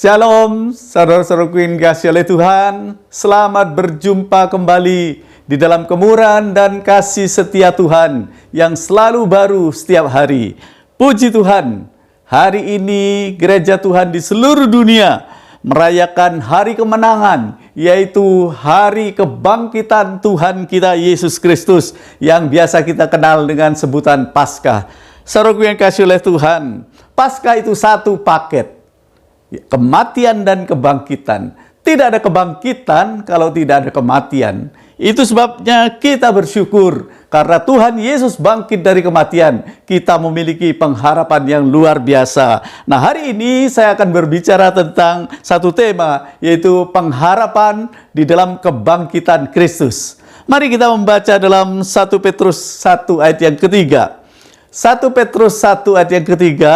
Shalom, saudara-saudaraku yang dikasihi oleh Tuhan. Selamat berjumpa kembali di dalam kemurahan dan kasih setia Tuhan yang selalu baru setiap hari. Puji Tuhan, hari ini gereja Tuhan di seluruh dunia merayakan hari kemenangan, yaitu hari kebangkitan Tuhan kita Yesus Kristus yang biasa kita kenal dengan sebutan Paskah. Saudaraku yang dikasihi oleh Tuhan, Paskah itu satu paket. Kematian dan kebangkitan. Tidak ada kebangkitan kalau tidak ada kematian. Itu sebabnya kita bersyukur karena Tuhan Yesus bangkit dari kematian. Kita memiliki pengharapan yang luar biasa. Nah, hari ini saya akan berbicara tentang satu tema, yaitu pengharapan di dalam kebangkitan Kristus. Mari kita membaca dalam 1 Petrus 1 ayat yang ketiga. 1 Petrus 1 ayat yang ketiga.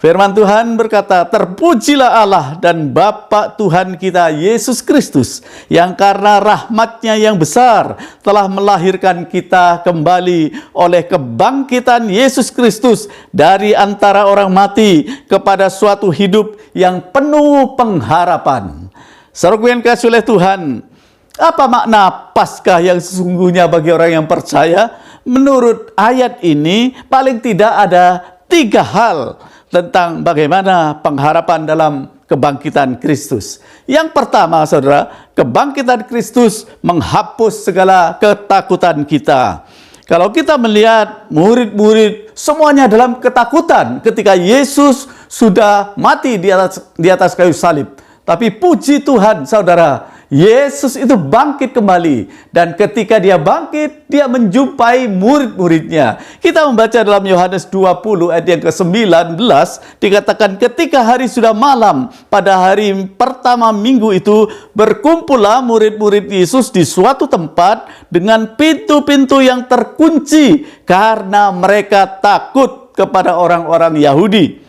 Firman Tuhan berkata, terpujilah Allah dan Bapa Tuhan kita Yesus Kristus, yang karena rahmat-Nya yang besar telah melahirkan kita kembali oleh kebangkitan Yesus Kristus dari antara orang mati kepada suatu hidup yang penuh pengharapan. Saudaraku yang dikasihi oleh Tuhan, apa makna Paskah yang sesungguhnya bagi orang yang percaya? Menurut ayat ini, paling tidak ada 3 hal tentang bagaimana pengharapan dalam kebangkitan Kristus. Yang pertama, saudara, kebangkitan Kristus menghapus segala ketakutan kita. Kalau kita melihat murid-murid semuanya dalam ketakutan ketika Yesus sudah mati di atas kayu salib. Tapi puji Tuhan, saudara, Yesus itu bangkit kembali. Dan ketika dia bangkit, dia menjumpai murid-muridnya. Kita membaca dalam Yohanes 20 ayat yang ke-19, dikatakan ketika hari sudah malam, pada hari pertama minggu itu, berkumpullah murid-murid Yesus di suatu tempat dengan pintu-pintu yang terkunci karena mereka takut kepada orang-orang Yahudi.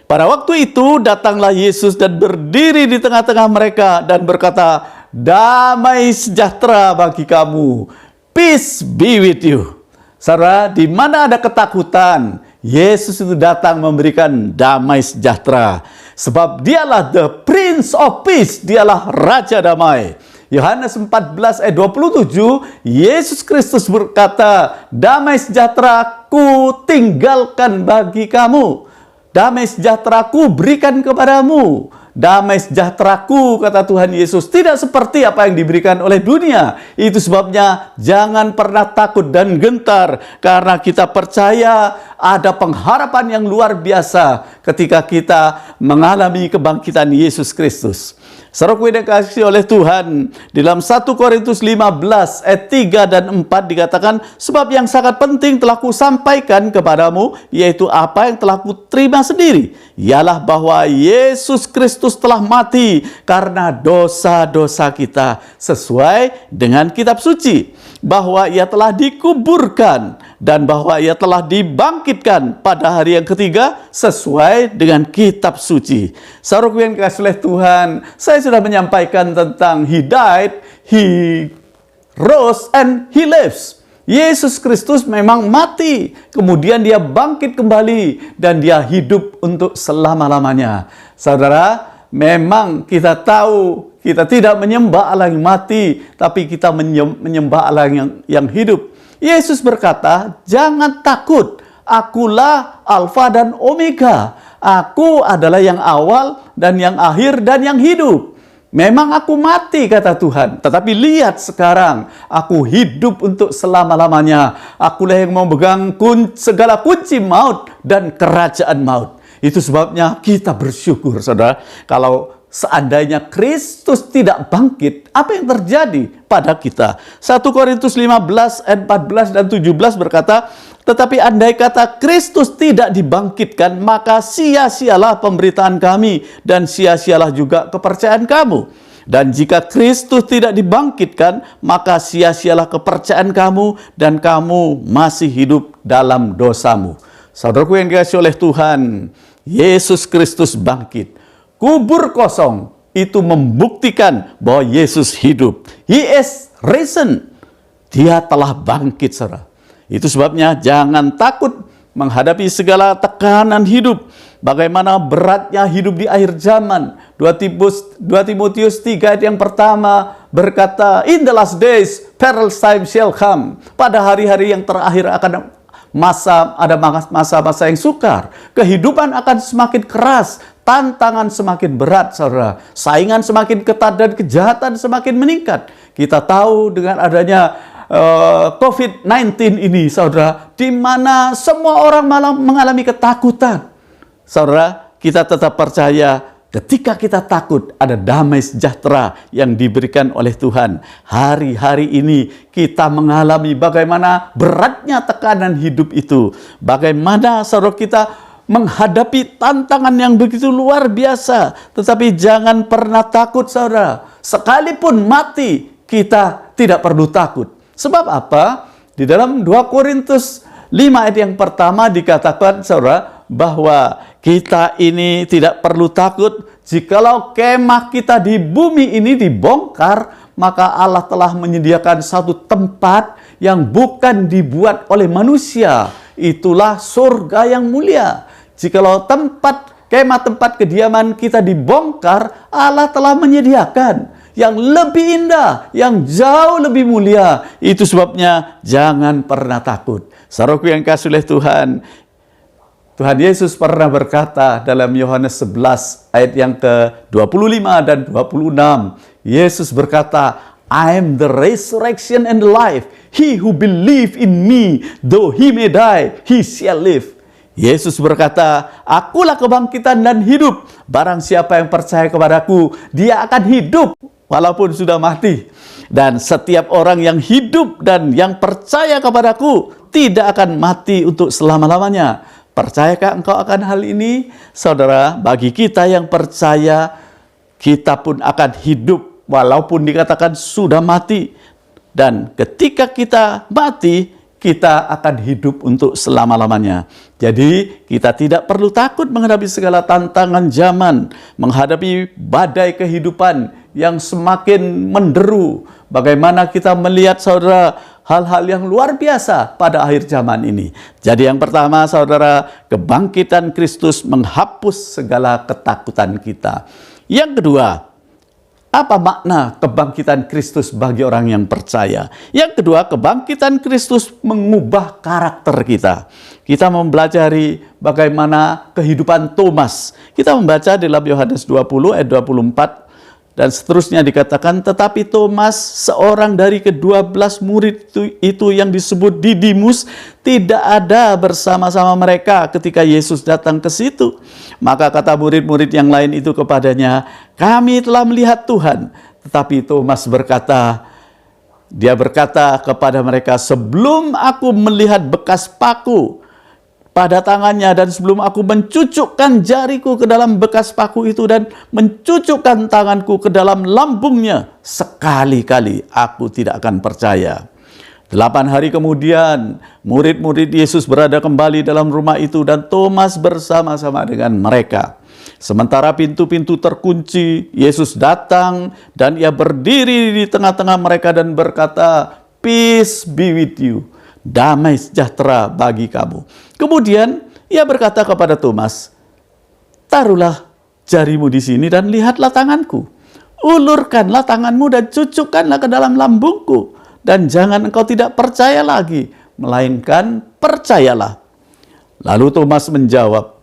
Pada waktu itu datanglah Yesus dan berdiri di tengah-tengah mereka dan berkata, damai sejahtera bagi kamu. Peace be with you. Saudara, di mana ada ketakutan, Yesus itu datang memberikan damai sejahtera. Sebab dialah the Prince of Peace, dialah Raja Damai. Yohanes 14 ayat 27, Yesus Kristus berkata, damai sejahtera ku tinggalkan bagi kamu. Damai sejahtera-Ku berikan kepadamu. Damai sejahtera-Ku, kata Tuhan Yesus, tidak seperti apa yang diberikan oleh dunia. Itu sebabnya jangan pernah takut dan gentar, karena kita percaya ada pengharapan yang luar biasa ketika kita mengalami kebangkitan Yesus Kristus. Saudaraku yang dikasihi oleh Tuhan, dalam 1 Korintus 15 ayat 3 dan 4 dikatakan, sebab yang sangat penting telah kusampaikan kepadamu, yaitu apa yang telah kuterima sendiri, ialah bahwa Yesus Kristus telah mati karena dosa-dosa kita sesuai dengan kitab suci, bahwa ia telah dikuburkan dan bahwa ia telah dibangkitkan pada hari yang ketiga sesuai dengan kitab suci. Saudaraku yang dikasihi oleh Tuhan, saya sudah menyampaikan tentang He died, He rose, and He lives. Yesus Kristus memang mati, kemudian dia bangkit kembali, dan dia hidup untuk selama-lamanya. Saudara, memang kita tahu kita tidak menyembah Allah yang mati, tapi kita menyembah Allah yang hidup. Yesus berkata, jangan takut, akulah Alfa dan Omega. Aku adalah yang awal dan yang akhir dan yang hidup. Memang aku mati, kata Tuhan, tetapi lihat sekarang, aku hidup untuk selama-lamanya. Akulah yang memegang segala kunci maut dan kerajaan maut. Itu sebabnya kita bersyukur, saudara, kalau seandainya Kristus tidak bangkit, apa yang terjadi pada kita? 1 Korintus 15 ayat 14 dan 17 berkata, tetapi andai kata Kristus tidak dibangkitkan, maka sia-sialah pemberitaan kami dan sia-sialah juga kepercayaan kamu. Dan jika Kristus tidak dibangkitkan, maka sia-sialah kepercayaan kamu dan kamu masih hidup dalam dosamu. Saudaraku yang dikasihi oleh Tuhan, Yesus Kristus bangkit. Kubur kosong itu membuktikan bahwa Yesus hidup. He is risen. Dia telah bangkit, saudara. Itu sebabnya jangan takut menghadapi segala tekanan hidup. bagaimana beratnya hidup di akhir zaman. 2 Timotius 3 ayat yang pertama berkata, "In the last days, perilous time shall come." Pada hari-hari yang terakhir akan ada masa-masa yang sukar. Kehidupan akan semakin keras, tantangan semakin berat, saudara. Saingan semakin ketat dan kejahatan semakin meningkat. Kita tahu dengan adanya COVID-19 ini, saudara, di mana semua orang malah mengalami ketakutan. Saudara, kita tetap percaya ketika kita takut ada damai sejahtera yang diberikan oleh Tuhan. Hari-hari ini kita mengalami bagaimana beratnya tekanan hidup itu. Bagaimana saudara kita menghadapi tantangan yang begitu luar biasa. Tetapi jangan pernah takut, saudara. Sekalipun mati, kita tidak perlu takut. Sebab apa? Di dalam 2 Korintus 5 ayat yang pertama dikatakan, saudara, bahwa kita ini tidak perlu takut jikalau kemah kita di bumi ini dibongkar, maka Allah telah menyediakan satu tempat yang bukan dibuat oleh manusia. Itulah surga yang mulia. Jikalau kemah tempat kediaman kita dibongkar, Allah telah menyediakan yang lebih indah, yang jauh lebih mulia. Itu sebabnya jangan pernah takut. Saudaraku yang kasih oleh Tuhan, Tuhan Yesus pernah berkata dalam Yohanes 11 ayat yang ke-25 dan 26. Yesus berkata, "I am the resurrection and the life. He who believe in me, though he may die, he shall live." Yesus berkata, "Akulah kebangkitan dan hidup. Barang siapa yang percaya kepadaku, dia akan hidup walaupun sudah mati. Dan setiap orang yang hidup dan yang percaya kepadaku tidak akan mati untuk selama-lamanya." Percayakah engkau akan hal ini? Saudara, bagi kita yang percaya, kita pun akan hidup walaupun dikatakan sudah mati. Dan ketika kita mati, kita akan hidup untuk selama-lamanya. Jadi kita tidak perlu takut menghadapi segala tantangan zaman, menghadapi badai kehidupan yang semakin menderu. Bagaimana kita melihat, saudara, hal-hal yang luar biasa pada akhir zaman ini. Jadi yang pertama, saudara, kebangkitan Kristus menghapus segala ketakutan kita. Yang kedua, apa makna kebangkitan Kristus bagi orang yang percaya? Yang kedua, kebangkitan Kristus mengubah karakter kita. Kita mempelajari bagaimana kehidupan Thomas. Kita membaca dalam Yohanes 20 ayat 24 dan seterusnya dikatakan, tetapi Thomas, seorang dari ke-12 murid itu yang disebut Didimus, tidak ada bersama-sama mereka ketika Yesus datang ke situ. Maka kata murid-murid yang lain itu kepadanya, "Kami telah melihat Tuhan." Tetapi Thomas berkata kepada mereka, "Sebelum aku melihat bekas paku pada tangannya dan sebelum aku mencucukkan jariku ke dalam bekas paku itu dan mencucukkan tanganku ke dalam lambungnya, sekali-kali aku tidak akan percaya." 8 hari kemudian, murid-murid Yesus berada kembali dalam rumah itu dan Thomas bersama-sama dengan mereka. Sementara pintu-pintu terkunci, Yesus datang dan ia berdiri di tengah-tengah mereka dan berkata, "Peace be with you." Damai sejahtera bagi kamu. Kemudian ia berkata kepada Thomas, "Taruhlah jarimu di sini dan lihatlah tanganku. Ulurkanlah tanganmu dan cucukkanlah ke dalam lambungku. Dan jangan engkau tidak percaya lagi, melainkan percayalah." Lalu Thomas menjawab,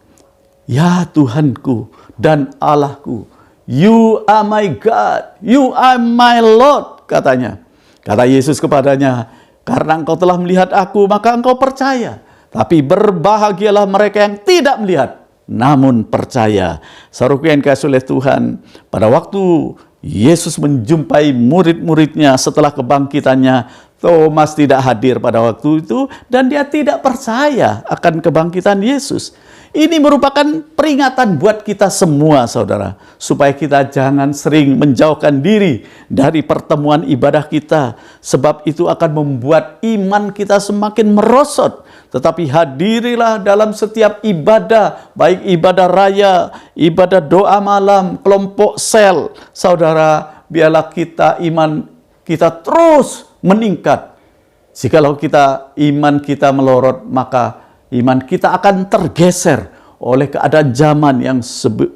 "Ya Tuhanku dan Allahku, You are my God, You are my Lord," katanya. Kata Yesus kepadanya, "Karena engkau telah melihat aku, maka engkau percaya. Tapi berbahagialah mereka yang tidak melihat, namun percaya." Saudaraku yang dikasihi oleh Tuhan, pada waktu Yesus menjumpai murid-muridnya setelah kebangkitannya, Thomas tidak hadir pada waktu itu dan dia tidak percaya akan kebangkitan Yesus. Ini merupakan peringatan buat kita semua, saudara, supaya kita jangan sering menjauhkan diri dari pertemuan ibadah kita, sebab itu akan membuat iman kita semakin merosot. Tetapi hadirilah dalam setiap ibadah, baik ibadah raya, ibadah doa malam, kelompok sel. Saudara, biarlah iman kita terus meningkat. Jikalau iman kita melorot, maka iman kita akan tergeser oleh keadaan zaman yang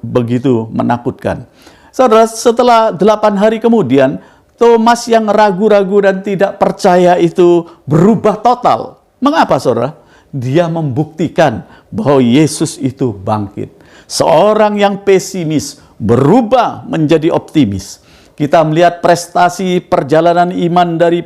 begitu menakutkan. Saudara, setelah 8 hari kemudian, Thomas yang ragu-ragu dan tidak percaya itu berubah total. Mengapa, saudara? Dia membuktikan bahwa Yesus itu bangkit. Seorang yang pesimis berubah menjadi optimis. Kita melihat prestasi perjalanan iman dari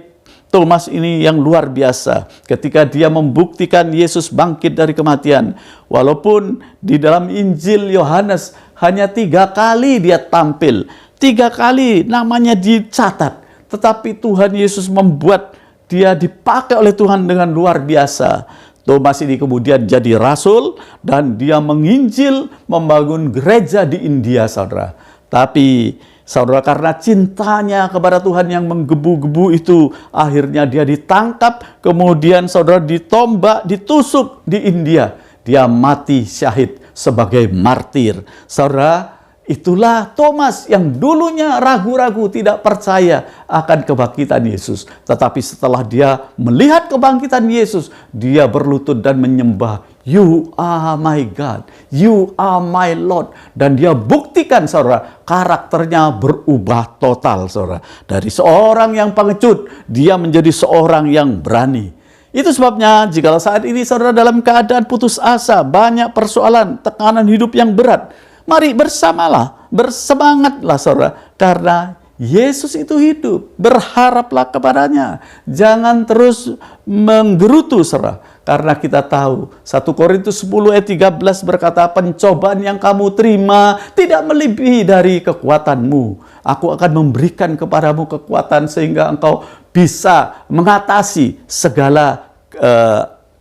Thomas ini yang luar biasa ketika dia membuktikan Yesus bangkit dari kematian. Walaupun di dalam Injil Yohanes hanya 3 kali dia tampil, 3 kali namanya dicatat, tetapi Tuhan Yesus membuat dia dipakai oleh Tuhan dengan luar biasa. Thomas ini kemudian jadi rasul dan dia menginjil, membangun gereja di India, saudara. Tapi saudara, karena cintanya kepada Tuhan yang menggebu-gebu itu, akhirnya dia ditangkap, kemudian saudara ditombak, ditusuk di India. Dia mati syahid sebagai martir. Saudara, itulah Thomas yang dulunya ragu-ragu, tidak percaya akan kebangkitan Yesus. Tetapi setelah dia melihat kebangkitan Yesus, dia berlutut dan menyembah, "You are my God, you are my Lord." Dan dia buktikan, saudara, karakternya berubah total, saudara. Dari seorang yang pengecut, dia menjadi seorang yang berani. Itu sebabnya jikalau saat ini saudara dalam keadaan putus asa, banyak persoalan, tekanan hidup yang berat, mari bersamalah, bersemangatlah saudara, karena Yesus itu hidup. Berharaplah kepadanya. Jangan terus menggerutu, saudara. Karena kita tahu 1 Korintus 10 ayat 13 berkata, "Pencobaan yang kamu terima tidak melebihi dari kekuatanmu. Aku akan memberikan kepadamu kekuatan sehingga engkau bisa mengatasi segala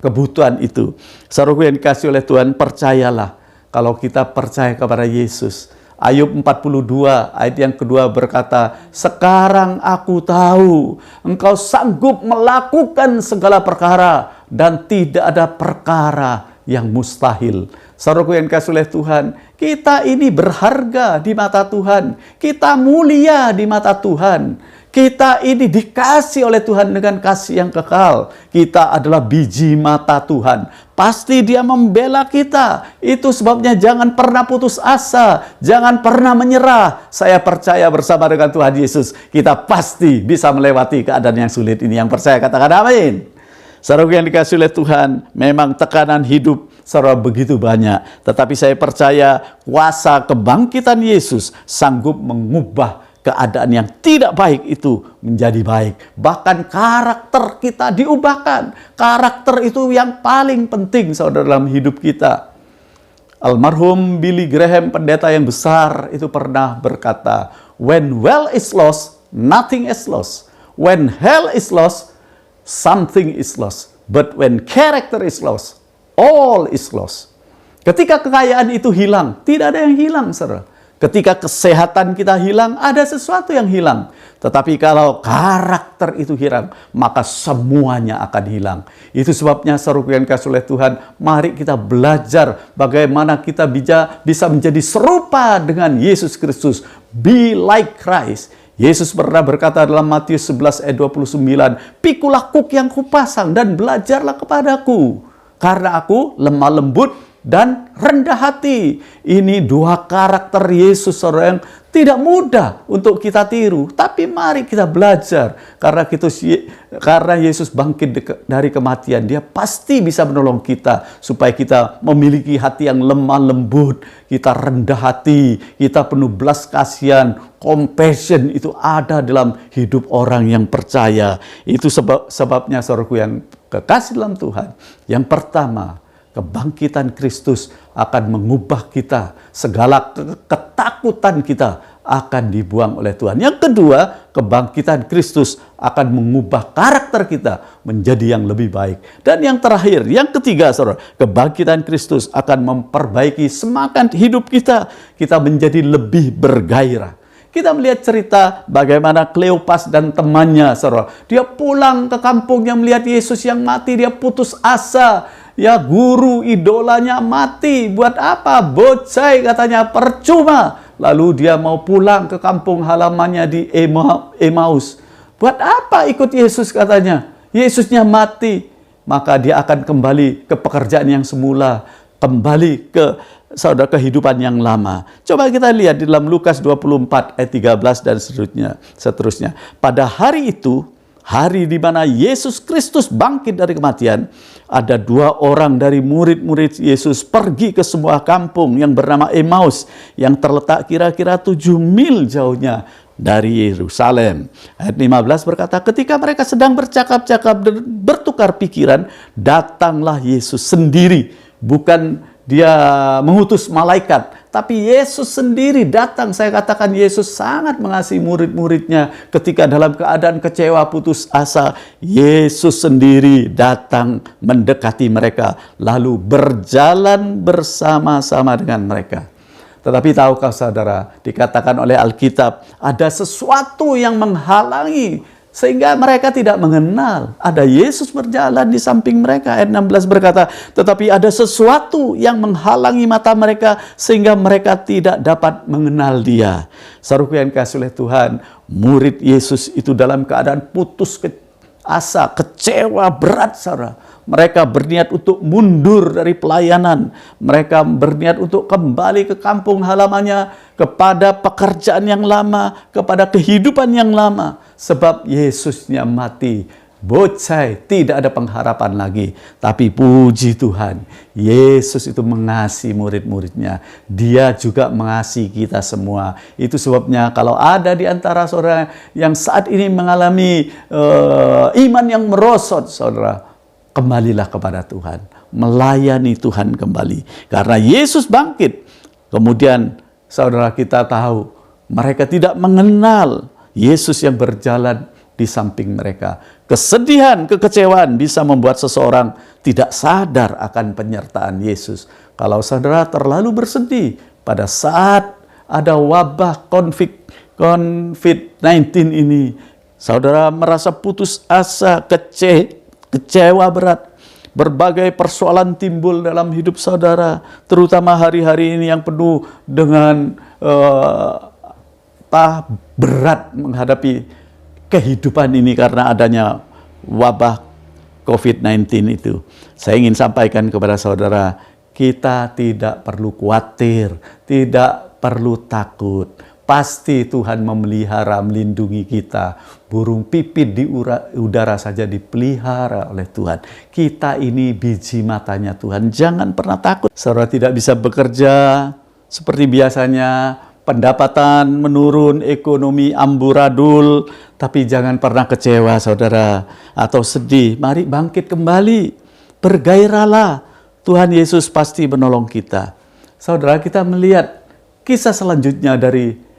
kebutuhan itu." Saudaraku yang dikasihi oleh Tuhan, percayalah kalau kita percaya kepada Yesus. Ayub 42 ayat yang kedua berkata, "Sekarang aku tahu engkau sanggup melakukan segala perkara dan tidak ada perkara yang mustahil." Saudaraku yang dikasihi oleh Tuhan, kita ini berharga di mata Tuhan. Kita mulia di mata Tuhan. Kita ini dikasih oleh Tuhan dengan kasih yang kekal. Kita adalah biji mata Tuhan. Pasti Dia membela kita. Itu sebabnya jangan pernah putus asa. Jangan pernah menyerah. Saya percaya bersama dengan Tuhan Yesus, kita pasti bisa melewati keadaan yang sulit ini. Yang percaya katakan amin. Saudara yang dikasih oleh Tuhan, memang tekanan hidup saudara begitu banyak. Tetapi saya percaya kuasa kebangkitan Yesus sanggup mengubah keadaan yang tidak baik itu menjadi baik. Bahkan karakter kita diubahkan. Karakter itu yang paling penting saudara dalam hidup kita. Almarhum Billy Graham, pendeta yang besar, itu pernah berkata, "When well is lost, nothing is lost. When hell is lost, something is lost. But when character is lost, all is lost." Ketika kekayaan itu hilang, tidak ada yang hilang, saudara. Ketika kesehatan kita hilang, ada sesuatu yang hilang. Tetapi kalau karakter itu hilang, maka semuanya akan hilang. Itu sebabnya saudara yang dikasihi oleh Tuhan, mari kita belajar bagaimana kita bisa menjadi serupa dengan Yesus Kristus. Be like Christ. Yesus pernah berkata dalam Matius 11 ayat 29, "Pikulah kuk yang kupasang dan belajarlah kepadaku, karena aku lemah lembut dan rendah hati." Ini dua karakter Yesus, saudara, yang tidak mudah untuk kita tiru. Tapi mari kita belajar. Karena Yesus bangkit dari kematian, Dia pasti bisa menolong kita. Supaya kita memiliki hati yang lemah lembut. Kita rendah hati. Kita penuh belas kasihan. Compassion itu ada dalam hidup orang yang percaya. Itu sebabnya saudaraku yang kekasih dalam Tuhan. Yang pertama, kebangkitan Kristus akan mengubah kita. Segala ketakutan kita akan dibuang oleh Tuhan. Yang kedua, kebangkitan Kristus akan mengubah karakter kita menjadi yang lebih baik. Dan yang terakhir, yang ketiga, saudara, kebangkitan Kristus akan memperbaiki semangat hidup kita. Kita menjadi lebih bergairah. Kita melihat cerita bagaimana Kleopas dan temannya, saudara. Dia pulang ke kampungnya melihat Yesus yang mati, dia putus asa. Ya, guru idolanya mati. Buat apa? Bocai katanya, percuma. Lalu dia mau pulang ke kampung halamannya di Emmaus. Buat apa ikut Yesus katanya? Yesusnya mati. Maka dia akan kembali ke pekerjaan yang semula. kembali ke saudara kehidupan yang lama. Coba kita lihat di dalam Lukas 24 ayat 13 dan seterusnya. Pada hari itu, hari di mana Yesus Kristus bangkit dari kematian, ada 2 orang dari murid-murid Yesus pergi ke sebuah kampung yang bernama Emmaus, yang terletak kira-kira 7 mil jauhnya dari Yerusalem. Ayat 15 berkata, ketika mereka sedang bercakap-cakap dan bertukar pikiran, datanglah Yesus sendiri. Bukan dia mengutus malaikat, tapi Yesus sendiri datang. Saya katakan Yesus sangat mengasihi murid-muridnya. Ketika dalam keadaan kecewa, putus asa, Yesus sendiri datang mendekati mereka, lalu berjalan bersama-sama dengan mereka. Tetapi tahukah saudara, dikatakan oleh Alkitab, ada sesuatu yang menghalangi sehingga mereka tidak mengenal. Ada Yesus berjalan di samping mereka. Ayat 16 berkata, tetapi ada sesuatu yang menghalangi mata mereka sehingga mereka tidak dapat mengenal Dia. Saudaraku yang kasih oleh Tuhan, murid Yesus itu dalam keadaan putus asa, kecewa berat, saudara. Mereka berniat untuk mundur dari pelayanan. Mereka berniat untuk kembali ke kampung halamannya, kepada pekerjaan yang lama, kepada kehidupan yang lama. Sebab Yesusnya mati, bocai, tidak ada pengharapan lagi. Tapi puji Tuhan, Yesus itu mengasihi murid-muridnya. Dia juga mengasihi kita semua. Itu sebabnya kalau ada di antara saudara yang saat ini mengalami iman yang merosot, saudara, kembalilah kepada Tuhan, melayani Tuhan kembali. Karena Yesus bangkit. Kemudian saudara, kita tahu mereka tidak mengenal Yesus yang berjalan di samping mereka. Kesedihan, kekecewaan bisa membuat seseorang tidak sadar akan penyertaan Yesus. Kalau saudara terlalu bersedih pada saat ada wabah COVID-19 ini, saudara merasa putus asa, kecewa berat, berbagai persoalan timbul dalam hidup saudara, terutama hari-hari ini yang penuh dengan berat menghadapi kehidupan ini karena adanya wabah COVID-19 itu. Saya ingin sampaikan kepada saudara, kita tidak perlu khawatir, tidak perlu takut. Pasti Tuhan memelihara, melindungi kita. Burung pipit di udara saja dipelihara oleh Tuhan. Kita ini biji matanya Tuhan. Jangan pernah takut. Saudara tidak bisa bekerja seperti biasanya, pendapatan menurun, ekonomi amburadul, tapi jangan pernah kecewa saudara atau sedih. Mari bangkit kembali, bergairahlah. Tuhan Yesus pasti menolong kita. Saudara, kita melihat kisah selanjutnya dari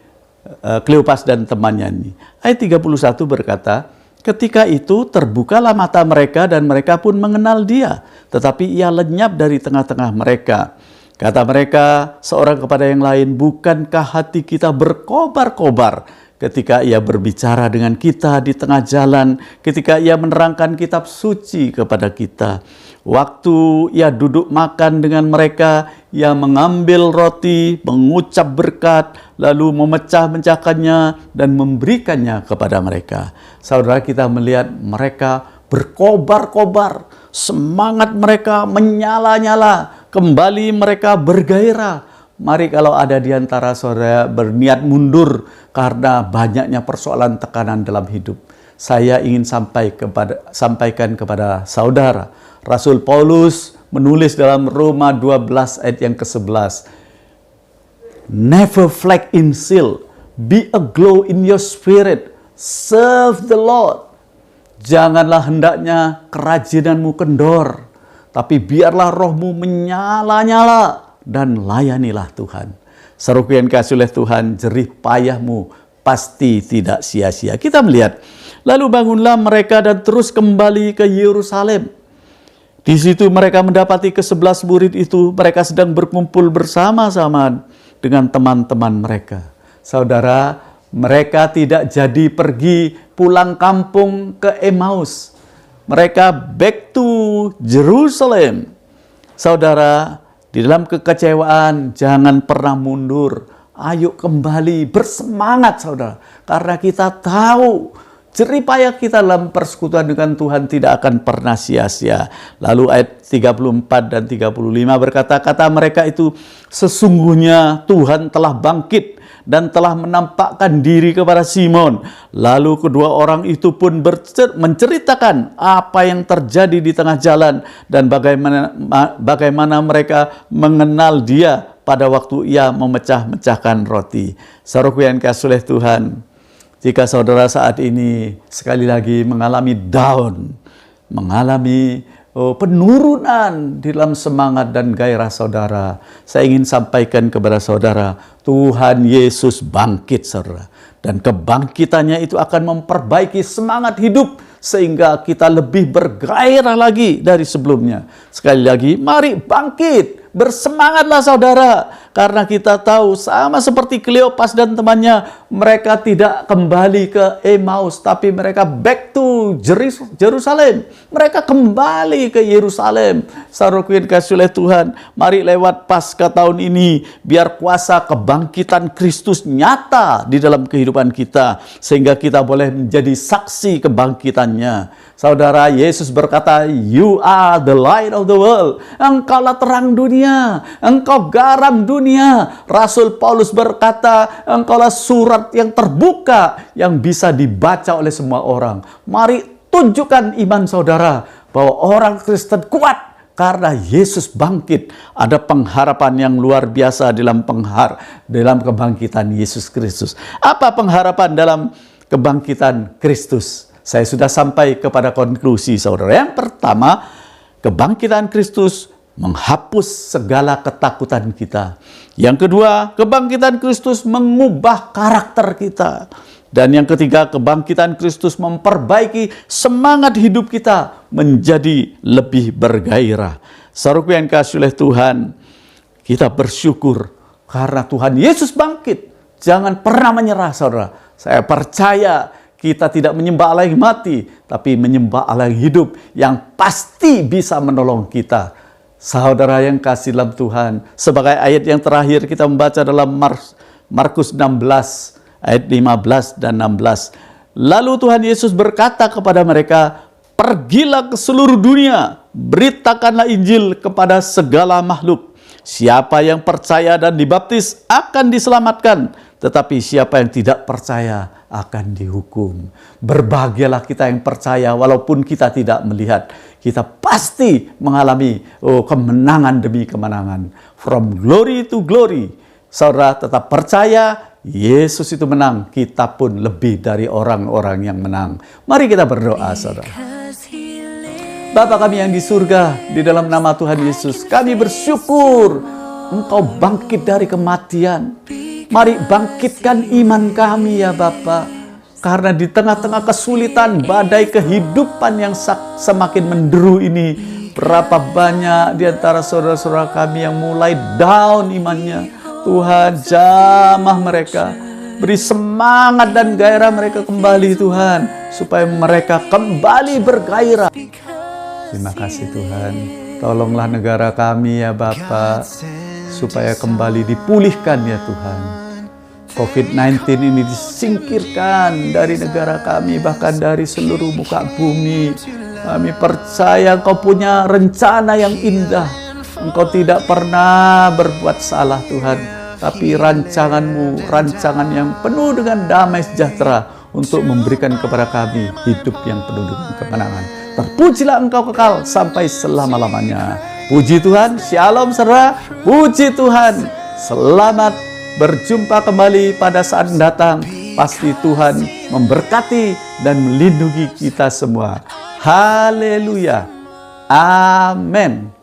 Kleopas dan temannya ini. Ayat 31 berkata, ketika itu terbukalah mata mereka dan mereka pun mengenal Dia, tetapi Ia lenyap dari tengah-tengah mereka. Kata mereka seorang kepada yang lain, bukankah hati kita berkobar-kobar ketika Ia berbicara dengan kita di tengah jalan, ketika Ia menerangkan kitab suci kepada kita? Waktu Ia duduk makan dengan mereka, Ia mengambil roti, mengucap berkat, lalu memecah-mecahkannya dan memberikannya kepada mereka. Saudara, kita melihat mereka berkobar-kobar, semangat mereka menyala-nyala, kembali mereka bergairah. Mari kalau ada di antara saudara berniat mundur karena banyaknya persoalan tekanan dalam hidup, saya ingin sampaikan kepada saudara, Rasul Paulus menulis dalam Roma 12 ayat yang ke-11, never flag in zeal, be aglow in your spirit, serve the Lord. Janganlah hendaknya kerajinanmu kendor, tapi biarlah rohmu menyala-nyala dan layanilah Tuhan. Saudaraku yang kasih oleh Tuhan, jerih payahmu pasti tidak sia-sia. Kita melihat, lalu bangunlah mereka dan terus kembali ke Yerusalem. Di situ mereka mendapati ke-11 murid itu, mereka sedang berkumpul bersama-sama dengan teman-teman mereka. Saudara, mereka tidak jadi pergi pulang kampung ke Emmaus. Mereka back to Jerusalem. Saudara, di dalam kekecewaan jangan pernah mundur. Ayo kembali bersemangat saudara. Karena kita tahu jerih payah kita dalam persekutuan dengan Tuhan tidak akan pernah sia-sia. Lalu ayat 34 dan 35 berkata-kata mereka itu, sesungguhnya Tuhan telah bangkit dan telah menampakkan diri kepada Simon. Lalu kedua orang itu pun menceritakan apa yang terjadi di tengah jalan dan bagaimana mereka mengenal dia pada waktu ia memecah-mecahkan roti. Saudaraku yang kasih oleh Tuhan, jika saudara saat ini sekali lagi mengalami down, mengalami penurunan di dalam semangat dan gairah saudara, saya ingin sampaikan kepada saudara, Tuhan Yesus bangkit, saudara. Dan kebangkitannya itu akan memperbaiki semangat hidup sehingga kita lebih bergairah lagi dari sebelumnya. Sekali lagi, mari bangkit, bersemangatlah saudara. Karena kita tahu sama seperti Kleopas dan temannya, mereka tidak kembali ke Emmaus, tapi mereka back to Jerusalem. Mereka kembali ke Yerusalem. Saudaraku yang dikasihi oleh Tuhan, mari lewat Paskah tahun ini, biar kuasa kebangkitan Kristus nyata di dalam kehidupan kita, sehingga kita boleh menjadi saksi kebangkitannya. Saudara, Yesus berkata, you are the light of the world. Engkaulah terang dunia, engkau garam dunia. Rasul Paulus berkata, engkaulah surat yang terbuka yang bisa dibaca oleh semua orang. Mari tunjukkan iman saudara bahwa orang Kristen kuat karena Yesus bangkit. Ada pengharapan yang luar biasa dalam kebangkitan Yesus Kristus. Apa pengharapan dalam kebangkitan Kristus? Saya sudah sampai kepada konklusi saudara. Yang pertama, kebangkitan Kristus menghapus segala ketakutan kita. Yang kedua, kebangkitan Kristus mengubah karakter kita. Dan yang ketiga, kebangkitan Kristus memperbaiki semangat hidup kita menjadi lebih bergairah. Saudaraku yang dikasihi oleh Tuhan, kita bersyukur karena Tuhan Yesus bangkit. Jangan pernah menyerah saudara. Saya percaya kita tidak menyembah Allah yang mati, tapi menyembah Allah yang hidup, yang pasti bisa menolong kita. Saudara yang kasih dalam Tuhan, sebagai ayat yang terakhir kita membaca dalam Markus 16, ayat 15 dan 16. Lalu Tuhan Yesus berkata kepada mereka, pergilah ke seluruh dunia, beritakanlah Injil kepada segala makhluk. Siapa yang percaya dan dibaptis akan diselamatkan, tetapi siapa yang tidak percaya akan dihukum. Berbahagialah kita yang percaya walaupun kita tidak melihat. Kita pasti mengalami kemenangan demi kemenangan. From glory to glory. Saudara tetap percaya Yesus itu menang. Kita pun lebih dari orang-orang yang menang. Mari kita berdoa saudara. Bapa kami yang di surga, di dalam nama Tuhan Yesus, kami bersyukur Engkau bangkit dari kematian. Mari bangkitkan iman kami ya Bapa. Karena di tengah-tengah kesulitan, badai kehidupan yang semakin menderu ini, berapa banyak di antara saudara-saudara kami yang mulai down imannya. Tuhan, jamah mereka. Beri semangat dan gairah mereka kembali Tuhan, supaya mereka kembali bergairah. Terima kasih Tuhan. Tolonglah negara kami ya Bapa, supaya kembali dipulihkan ya Tuhan. COVID-19 ini disingkirkan dari negara kami, bahkan dari seluruh muka bumi. Kami percaya Engkau punya rencana yang indah. Engkau tidak pernah berbuat salah Tuhan, tapi rancangan-Mu, rancangan yang penuh dengan damai sejahtera untuk memberikan kepada kami hidup yang penuh dengan kemenangan. Terpujilah Engkau kekal sampai selama-lamanya. Puji Tuhan, shalom saudara. Puji Tuhan, selamat berjumpa kembali pada saat datang. Pasti Tuhan memberkati dan melindungi kita semua. Haleluya. Amin.